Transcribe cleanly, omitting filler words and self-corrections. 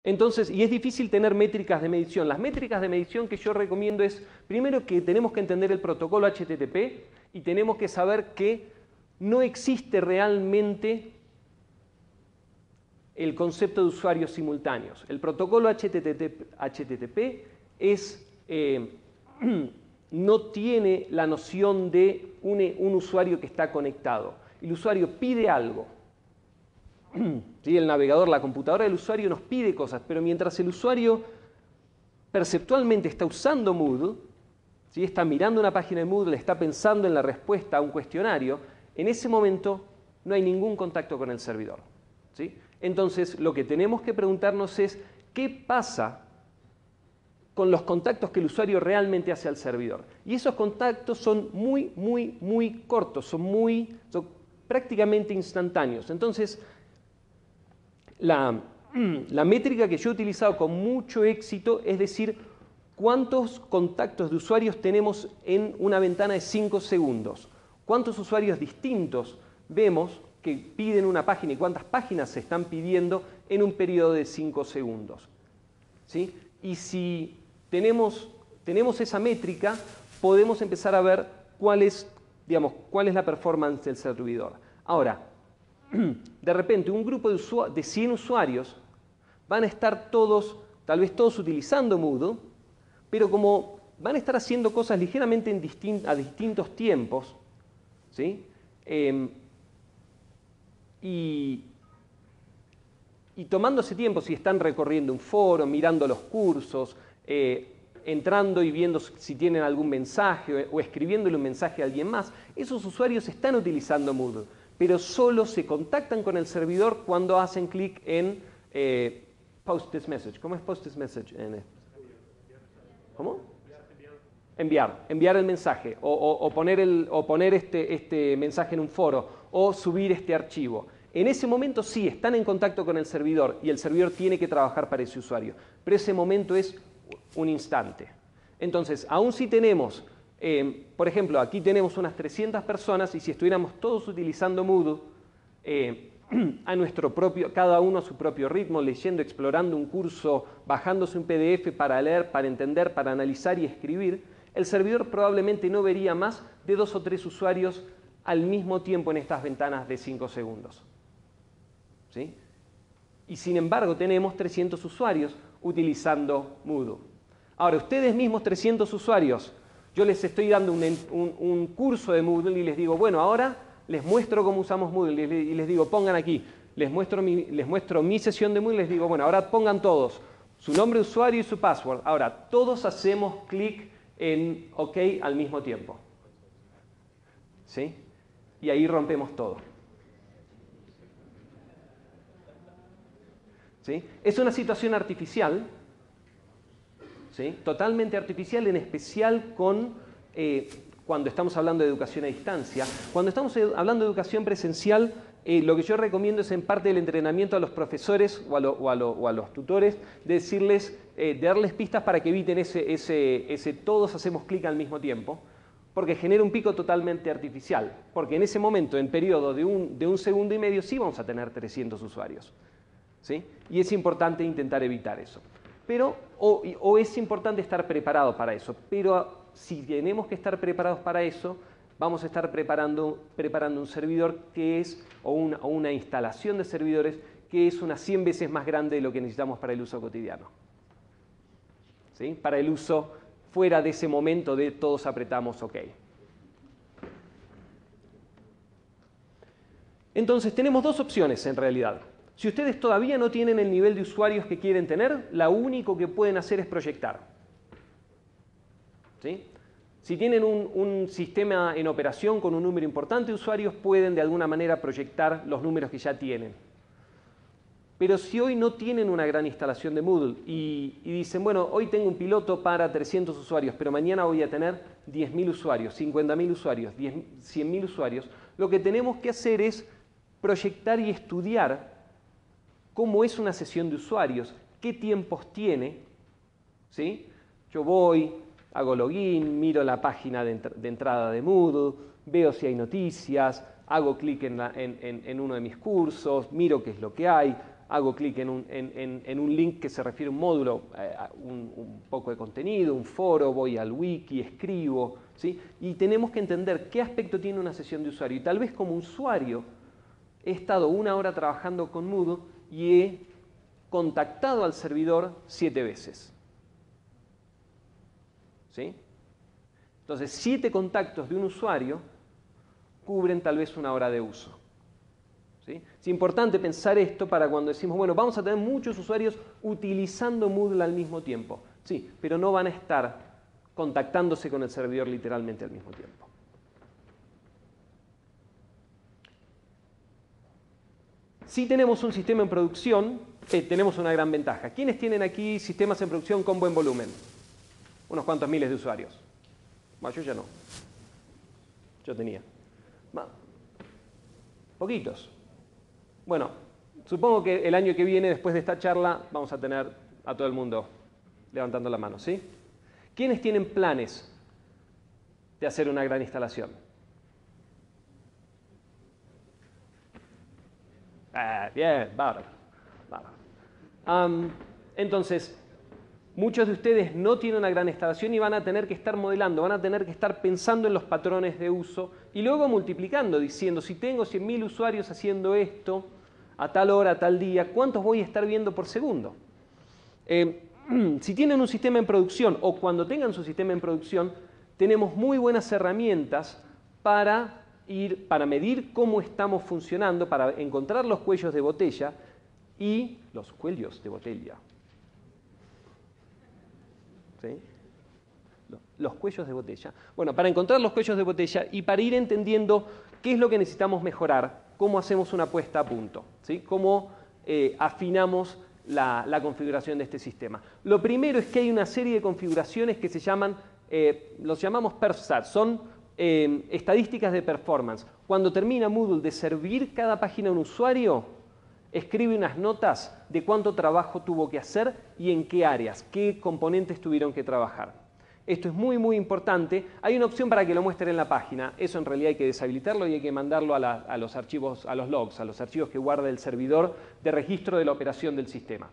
Entonces, y es difícil tener métricas de medición. Las métricas de medición que yo recomiendo es, primero, que tenemos que entender el protocolo HTTP y tenemos que saber que no existe realmente el concepto de usuarios simultáneos. El protocolo HTTP es, no tiene la noción de un usuario que está conectado. El usuario pide algo. ¿Sí? El navegador, la computadora del usuario nos pide cosas, pero mientras el usuario perceptualmente está usando Moodle, ¿sí? Está mirando una página de Moodle, está pensando en la respuesta a un cuestionario, en ese momento no hay ningún contacto con el servidor. ¿Sí? Entonces, lo que tenemos que preguntarnos es, ¿qué pasa con los contactos que el usuario realmente hace al servidor? Y esos contactos son muy cortos, son prácticamente instantáneos. Entonces, la métrica que yo he utilizado con mucho éxito es decir, cuántos contactos de usuarios tenemos en una ventana de 5 segundos. Cuántos usuarios distintos vemos que piden una página y cuántas páginas se están pidiendo en un periodo de 5 segundos. ¿Sí? Y si tenemos esa métrica, podemos empezar a ver cuál es la performance del servidor. Ahora, de repente un grupo de 100 usuarios van a estar tal vez todos utilizando Moodle, pero como van a estar haciendo cosas ligeramente a distintos tiempos, ¿sí? Y tomándose tiempo, si están recorriendo un foro, mirando los cursos, entrando y viendo si tienen algún mensaje o escribiéndole un mensaje a alguien más, esos usuarios están utilizando Moodle, pero solo se contactan con el servidor cuando hacen clic en post this message. ¿Cómo es post this message? ¿Cómo? Enviar el mensaje, o poner este mensaje en un foro, o subir este archivo. En ese momento sí, están en contacto con el servidor y el servidor tiene que trabajar para ese usuario, pero ese momento es un instante. Entonces, aún si tenemos, por ejemplo, aquí tenemos unas 300 personas y si estuviéramos todos utilizando Moodle, cada uno a su propio ritmo, leyendo, explorando un curso, bajándose un PDF para leer, para entender, para analizar y escribir, el servidor probablemente no vería más de 2 o 3 usuarios al mismo tiempo en estas ventanas de 5 segundos. ¿Sí? Y sin embargo tenemos 300 usuarios utilizando Moodle. Ahora, ustedes mismos 300 usuarios, yo les estoy dando un curso de Moodle y les digo, bueno, ahora les muestro cómo usamos Moodle y les digo, pongan aquí, les muestro mi sesión de Moodle y les digo, bueno, ahora pongan todos su nombre de usuario y su password. Ahora, todos hacemos clic en OK al mismo tiempo. ¿Sí? Y ahí rompemos todo. ¿Sí? Es una situación artificial, ¿sí? Totalmente artificial, en especial cuando estamos hablando de educación a distancia. Cuando estamos hablando de educación presencial, lo que yo recomiendo es en parte del entrenamiento a los profesores o a los tutores, de darles pistas para que eviten ese todos hacemos clic al mismo tiempo, porque genera un pico totalmente artificial, porque en ese momento, en periodo de un segundo y medio, sí vamos a tener 300 usuarios. ¿Sí? Y es importante intentar evitar eso. O es importante estar preparado para eso, pero si tenemos que estar preparados para eso, vamos a estar preparando un servidor o una instalación de servidores que es unas 100 veces más grande de lo que necesitamos para el uso cotidiano. ¿Sí? Para el uso fuera de ese momento de todos apretamos OK. Entonces tenemos dos opciones en realidad. Si ustedes todavía no tienen el nivel de usuarios que quieren tener, lo único que pueden hacer es proyectar. ¿Sí? Si tienen un sistema en operación con un número importante de usuarios, pueden de alguna manera proyectar los números que ya tienen. Pero si hoy no tienen una gran instalación de Moodle y dicen, bueno, hoy tengo un piloto para 300 usuarios, pero mañana voy a tener 10.000 usuarios, 50.000 usuarios, 100.000 usuarios, lo que tenemos que hacer es proyectar y estudiar cómo es una sesión de usuarios, qué tiempos tiene. ¿Sí? Yo voy, hago login, miro la página de entrada de Moodle, veo si hay noticias, hago clic en uno de mis cursos, miro qué es lo que hay, hago clic en un link que se refiere a un módulo, un poco de contenido, un foro, voy al wiki, escribo, ¿sí? Y tenemos que entender qué aspecto tiene una sesión de usuario. Y tal vez como usuario he estado 1 hora trabajando con Moodle y he contactado al servidor 7 veces. ¿Sí? Entonces, 7 contactos de un usuario cubren tal vez 1 hora de uso. ¿Sí? Es importante pensar esto para cuando decimos, bueno, vamos a tener muchos usuarios utilizando Moodle al mismo tiempo. Sí, pero no van a estar contactándose con el servidor literalmente al mismo tiempo. Si tenemos un sistema en producción, tenemos una gran ventaja. ¿Quiénes tienen aquí sistemas en producción con buen volumen? Unos cuantos miles de usuarios. Bueno, yo ya no. Yo tenía. Poquitos. Bueno, supongo que el año que viene, después de esta charla, vamos a tener a todo el mundo levantando la mano, ¿sí? ¿Quiénes tienen planes de hacer una gran instalación? Bien, bárbaro. Entonces, muchos de ustedes no tienen una gran instalación y van a tener que estar modelando, van a tener que estar pensando en los patrones de uso y luego multiplicando, diciendo, si tengo 100.000 usuarios haciendo esto, a tal hora, a tal día, ¿cuántos voy a estar viendo por segundo? Si tienen un sistema en producción o cuando tengan su sistema en producción, tenemos muy buenas herramientas para medir cómo estamos funcionando, para encontrar los cuellos de botella y los cuellos de botella. ¿Sí? Los cuellos de botella. Bueno, para encontrar los cuellos de botella y para ir entendiendo qué es lo que necesitamos mejorar, cómo hacemos una puesta a punto, ¿sí? Cómo afinamos la configuración de este sistema. Lo primero es que hay una serie de configuraciones que se llaman, los llamamos perfstat, son estadísticas de performance. Cuando termina Moodle de servir cada página a un usuario, escribe unas notas de cuánto trabajo tuvo que hacer y en qué áreas, qué componentes tuvieron que trabajar. Esto es muy, muy importante. Hay una opción para que lo muestre en la página. Eso en realidad hay que deshabilitarlo y hay que mandarlo a los archivos, a los logs, a los archivos que guarda el servidor de registro de la operación del sistema.